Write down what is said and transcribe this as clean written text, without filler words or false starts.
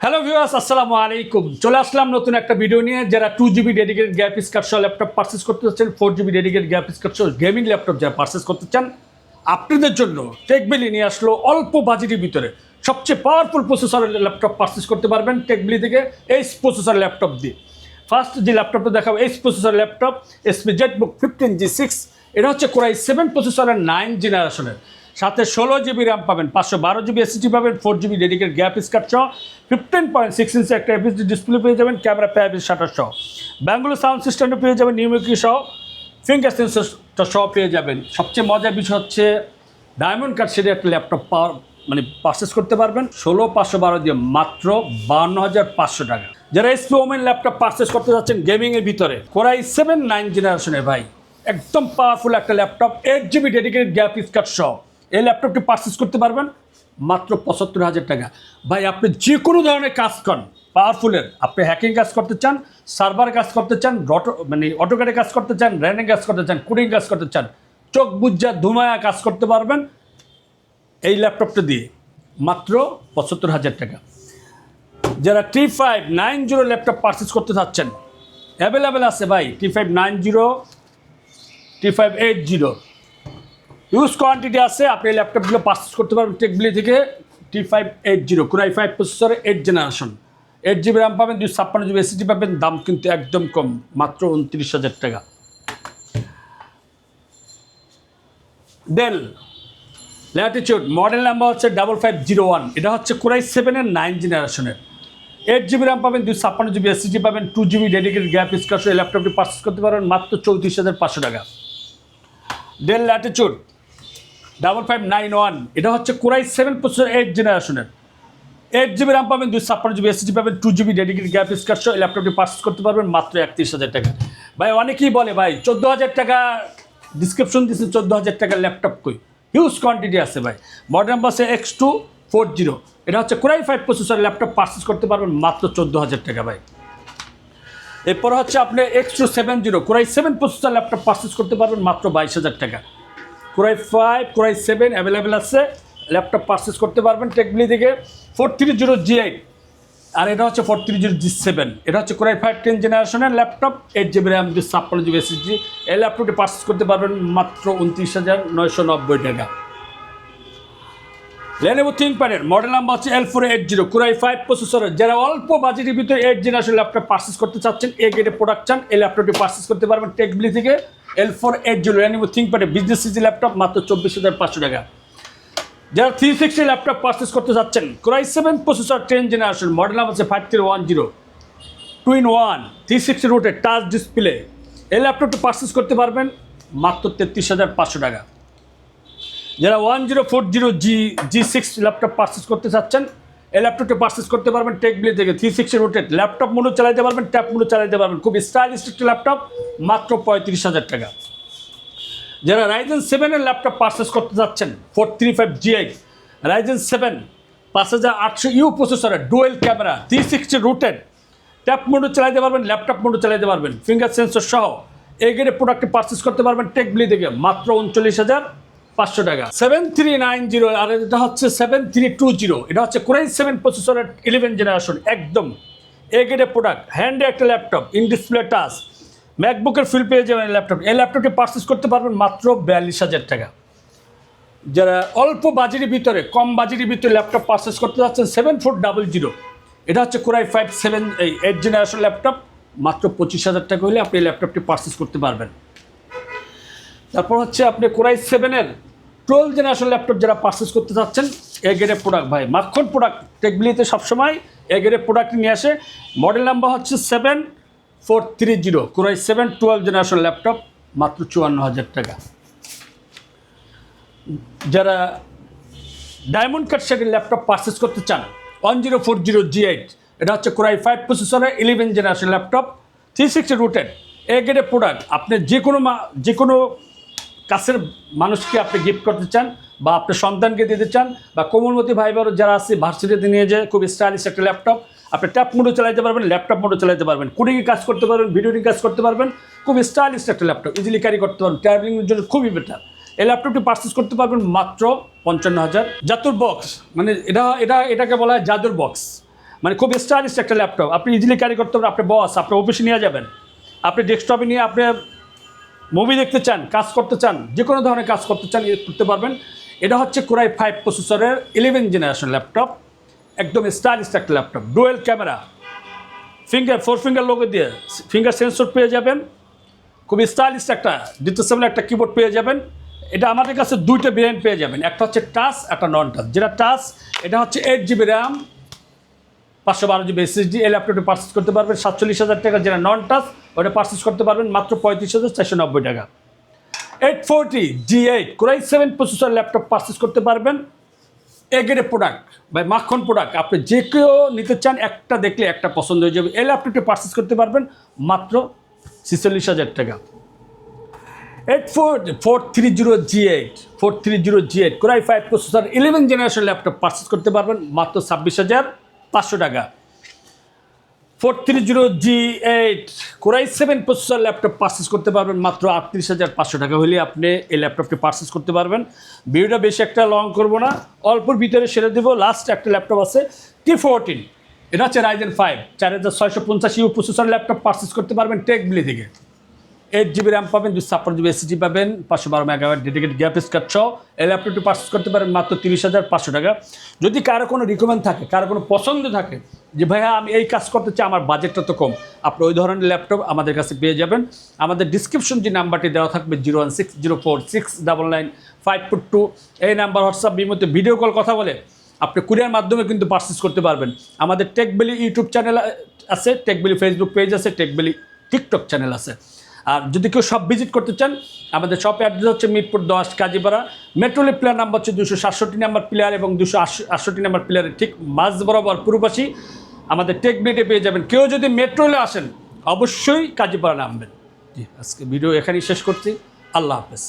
Hello viewers, আসসালামু আলাইকুম। চলে আসলাম নতুন একটা ভিডিও নিয়ে। যারা 2GB ডেডিকেটেড গ্রাফিক্স কার্ড সহ ল্যাপটপ পারচেস করতে চাচ্ছেন, 4GB ডেডিকেটেড গ্রাফিক্স কার্ড সহ গেমিং ল্যাপটপ যারা পারচেস করতে চান, আপনাদের জন্য টেকবিলি নিয়ে আসলো অল্প বাজেটের ভিতরে সবচেয়ে পাওয়ারফুল প্রসেসরের ল্যাপটপ পারচেস করতে পারবেন টেকবিলি থেকে এইচ প্রসেসর ল্যাপটপ দিয়ে। ফার্স্ট যে ল্যাপটপটা দেখাবো H processor laptop SP Jetbook 15G6। এটা হচ্ছে কোরাই 7 প্রসেসরের 9 জেনারেশনের, সাথে 16GB র্যাম পাবেন, 512GB এসএসডি পাবেন, 4GB ডেডিকেটেড গ্রাফিক্স কার্ড সহ 15.6 ইঞ্চি একটা এফএসডি ডিসপ্লে পেয়ে যাবেন, ক্যামেরা প্যাবিস শাটার সহ, ব্যাঙ্গুলো সাউন্ড সিস্টেমটা পেয়ে যাবেন, নিউমেরিক সহ, ফিঙ্গার সেন্সরটা সহ পেয়ে যাবেন। সবচেয়ে মজার বিষয় হচ্ছে ডায়মন্ড কার্ড সেটা একটা ল্যাপটপ পারচেস করতে পারবেন 16,512 দিয়ে মাত্র 52,500 টাকা। যারা এসপি ওমেন ল্যাপটপ পারচেস করতে যাচ্ছেন গেমিংয়ের ভিতরে, কোরাই 7 9 জেনারেশনের ভাই, একদম পাওয়ারফুল একটা laptop, 8GB dedicated graphics card সহ এই ল্যাপটপটি পারচেস করতে পারবেন মাত্র 75,000 টাকা। ভাই আপনি যে কোনো ধরনের কাজ করেন পাওয়ারফুলের, আপনি হ্যাকিং কাজ করতে চান, সার্ভার কাজ করতে চান, অটোক্যাডে কাজ করতে চান, র্যান্ডিং কাজ করতে চান, কোডিং কাজ করতে চান, চোখ বুজ্জা ধুমায়া কাজ করতে পারবেন এই ল্যাপটপটা দিয়ে মাত্র 75,000 টাকা। যারা T590 ল্যাপটপ পারচেস করতে চাচ্ছেন, অ্যাভেলেবেল আছে ভাই T590, T580 ইউজ কোয়ান্টিটি আছে। আপনি এই ল্যাপটপগুলো পারচেস করতে পারবেন টেকবিলি থেকে। T580 কোরাই 5 প্রসেসরে 8 জেনারেশন, 8GB র্যাম পাবেন, 256GB এসএসডি পাবেন, দাম কিন্তু একদম কম, মাত্র 29,000 টাকা। ডেল ল্যাটিটিউড মডেল নাম্বার হচ্ছে 5501। এটা হচ্ছে কোরাই 7-এর 9 জেনারেশনের, 8GB র্যাম পাবেন, 256GB এসএসডি পাবেন, 2GB ডেডিকেটেড গ্রাফিক্স কার্ড এই ল্যাপটপটি পারচেস করতে পারবেন মাত্র 34,500 টাকা। Del Latitude 5591। এটা হচ্ছে কোরাই 7 প্রসেসর 8 জেনারেশনের, 8GB র্যাম পাবেন, 256GB এসএসডি পাবেন, 2GB ডেডিকেটেড গ্রাফিক্স কার্ড এই ল্যাপটপটি পারচেস করতে পারবেন মাত্র 31,000 টাকা। ভাই অনেকেই বলে ভাই 14,000 টাকা ডিসক্রিপশন দিচ্ছে, 14,000 টাকার ল্যাপটপ কই? হিউজ কোয়ান্টিটি আছে ভাই। মডেল নাম্বার আছে X240। এটা হচ্ছে কোরাই 5 প্রসেসর ল্যাপটপ পারচেস করতে পারবেন মাত্র 14,000 টাকা ভাই। এরপর হচ্ছে আপনি X270 core i 7 processor laptop purchase করতে পারবেন মাত্র 22,000 টাকা। কোরাই 5 কোরাই 7 অ্যাভেলেবেল আছে, ল্যাপটপ পারচেস করতে পারবেন টেকবিলি থেকে। 430G8 আর এটা হচ্ছে 430G7। এটা হচ্ছে কোরাই 5 10 জেনারেশনের laptop, 8GB RAM, 256GB SSD. এই ল্যাপটপটি পারচেস করতে পারবেন মাত্র 29,990 টাকা। লেনোভো থিংকপ্যাডের মডেল নাম্বার হচ্ছে L480 কোরাই 5 প্রসেসরের, যারা অল্প বাজেটের ভিতরে 8 জেনারেশন ল্যাপটপ পারচেস করতে চাচ্ছেন, এ গ্রেডের প্রোডাক্ট চান, এই ল্যাপটপটি পারচেস করতে পারবেন টেকবিলি থেকে। L480 লেনোভো থিংকপ্যাডের বিজনেস সিজি ল্যাপটপ মাত্র 24,500 টাকা। যারা 360 ল্যাপটপ পারচেস করতে চাচ্ছেন, core i 7 processor 10 generation, model number হচ্ছে 5310 2-in-1 360 রোটেড টাচ ডিসপ্লে, এই ল্যাপটপটি পারচেস করতে পারবেন মাত্র 33,500 টাকা। যারা 1040G6 ল্যাপটপ পারচেস করতে চাচ্ছেন, এই ল্যাপটপটি পারচেস করতে পারবেন টেকবিলি থেকে। 360 রোটেড ল্যাপটপ মোডও চালাতে পারবেন, ট্যাব মোডও চালাতে পারবেন, খুব স্টাইলিশ একটা ল্যাপটপ মাত্র 35,000 টাকা। যারা রাইজেন 7-এর ল্যাপটপ পারচেস করতে যাচ্ছেন, 435G8 রাইজেন 7 5800U প্রসেসরের ডুয়েল ক্যামেরা, 360 রোটেড, ট্যাব মোডও চালাতে পারবেন, ল্যাপটপ মোডও চালাতে পারবেন, ফিঙ্গার সেন্সর সহ এই গ্রেডের প্রোডাক্টটি পারচেস করতে পারবেন টেকবিলি থেকে মাত্র 39,500 টাকা। 7390 আর এটা হচ্ছে 7320। এটা হচ্ছে কোরাই 7 প্রসেসরের 11 জেনারেশন, একদম এ গ্রেডের প্রোডাক্ট, হ্যান্ডে একটা ল্যাপটপ, ইন ডিসপ্লে টাচ, ম্যাকবুকের ফিল পেয়ে যাবেন ল্যাপটপ। এই ল্যাপটপটি পারচেস করতে পারবেন মাত্র 42,000 টাকা। যারা অল্প বাজেটের ভিতরে, কম বাজেটের ভিতরে ল্যাপটপ পারচেস করতে যাচ্ছেন, 7400। এটা হচ্ছে কোরাই 8 জেনারেশন ল্যাপটপ, মাত্র 25,000 টাকা হলে আপনি এই ল্যাপটপটি পারচেস করতে পারবেন। তারপর হচ্ছে আপনি কোরাই 7-এর 12 জেনারেশন ল্যাপটপ যারা পারচেস করতে চাচ্ছেন, এ গ্রেডের প্রোডাক্ট ভাই, মাখন প্রোডাক্ট টেকবিলিতে সবসময় এ গ্রেডের প্রোডাক্ট নিয়ে আসে। মডেল নাম্বার হচ্ছে 7430 কোরাই 7 12 জেনারেশন ল্যাপটপ মাত্র 54,000 টাকা। যারা ডায়মন্ড কাট সেটের ল্যাপটপ পারচেস করতে চান, 1040G8 এটা হচ্ছে কোরাই 5 প্রসেসরের 11 জেনারেশন ল্যাপটপ, 360 রুটেড, এ গ্রেডের প্রোডাক্ট। আপনি যে কোনো কাছের মানুষকে আপনি গিফট করতে চান, বা আপনার সন্তানকে দিতে চান, বা কোমলমতি ভাই বোন যারা আছে ভার্সিটিতে নিয়ে যায়, খুব স্টাইলিশ একটা ল্যাপটপ, আপনি ট্যাব মোডও চালাতে পারবেন, ল্যাপটপ মোডও চালাতে পারবেন, কোডিংয়ে কাজ করতে পারবেন, ভিডিওটিং কাজ করতে পারবেন, খুব স্টাইলিশ একটা ল্যাপটপ, ইজিলি ক্যারি করতে পারবেন, ট্রাভেলিংয়ের জন্য খুবই বেটার। এই ল্যাপটপটি পারচেস করতে পারবেন মাত্র 55,000। জাদুর বক্স, মানে এটাকে বলা হয় জাদুর বক্স। মানে খুব স্টাইলিশ একটা ল্যাপটপ, আপনি ইজিলি ক্যারি করতে পারবেন, আপনার বস আপনার অফিসে নিয়ে যাবেন, আপনি ডেস্কটপে নিয়ে আপনি মুভি দেখতে চান, কাজ করতে চান, যে কোনো ধরনের কাজ করতে চান করতে পারবেন। এটা হচ্ছে কোরাই 5 প্রসেসরের 11 জেনারেশন ল্যাপটপ, একদম স্টাইলিশ একটা laptop, dual camera, four finger logo দিয়ে ফিঙ্গার সেন্সর পেয়ে যাবেন, খুব স্টাইলিশ একটা ডিটেচেবল একটা কিবোর্ড পেয়ে যাবেন। এটা আমাদের কাছে দুইটা ভেরিয়েন্ট পেয়ে যাবেন, একটা হচ্ছে টাচ, একটা নন টাচ। যেটা টাচ এটা হচ্ছে 8GB র্যাম, 512GB SSD। এই ল্যাপটপটি পারচেস করতে পারবেন 47,000 টাকা। যেটা নন টাচ ওটা পারচেস করতে পারবেন মাত্র 35,490 টাকা। 840 G8 core i 7 processor laptop purchase করতে পারবেন। এগ্রেড প্রোডাক্ট বা মাখন প্রোডাক্ট, আপনি যে কেউ নিতে চান একটা দেখলে একটা পছন্দ হয়ে যাবে। এই ল্যাপটপটি পারচেস করতে পারবেন মাত্র 46,000 টাকা। 430 G8 core i 5 processor 11 generation laptop purchase করতে পারবেন মাত্র 26,500 টাকা। 430 G8 core i 7 processor laptop purchase করতে পারবেন মাত্র 38,500 টাকা হলে আপনি এই ল্যাপটপটি পারচেস করতে পারবেন। ভিডিওটা বেশি একটা লং করবো না, অল্পর ভিতরে সেরে দেবো। লাস্ট একটা ল্যাপটপ আছে T14, এটা হচ্ছে Ryzen 5 4650U processor laptop purchase করতে পারবেন টেকবিলি থেকে। 8GB র্যাম পাবেন, 256GB SSD পাবেন, 512 মেগাওয়াট ডেডিকেটেড গ্রাফিক্স কার্ড সহ এই ল্যাপটপটি পারচেস করতে পারেন মাত্র 30,500 টাকা। যদি কারো কোনো রিকমেন্ড থাকে, কারো কোনো পছন্দ থাকে যে ভাইয়া আমি এই কাজ করতে চাই, আমার বাজেটটা তো কম, আপনি ওই ধরনের ল্যাপটপ আমাদের কাছে পেয়ে যাবেন। আমাদের ডিসক্রিপশন যে নাম্বারটি দেওয়া থাকবে 01604699542, এই নাম্বার হোয়াটসঅ্যাপ বিমতে ভিডিও কল কথা বলে আপনি কুরিয়ার মাধ্যমে কিন্তু পারচেস করতে পারবেন। আমাদের টেকবেলি ইউটিউব চ্যানেল আছে, টেকবেলি ফেসবুক পেজ আছে, টেকবেলি টিকটক চ্যানেল আছে। আর যদি কেউ সব ভিজিট করতে চান, আমাদের শপ অ্যাড্রেস হচ্ছে মিরপুর 10 কাজীপাড়া। মেট্রোলি প্লেয়ার নাম্বার হচ্ছে 267 নাম্বার প্লেয়ার এবং 268 নাম্বার প্লেয়ারের ঠিক মাঝ বরাবর পূর্বপাশী আমাদের টেকবিলিতে পেয়ে যাবেন। কেউ যদি মেট্রোলে আসেন অবশ্যই কাজীপাড়া নামবেন। জি, আজকে ভিডিও এখানেই শেষ করছি। আল্লাহ হাফেজ।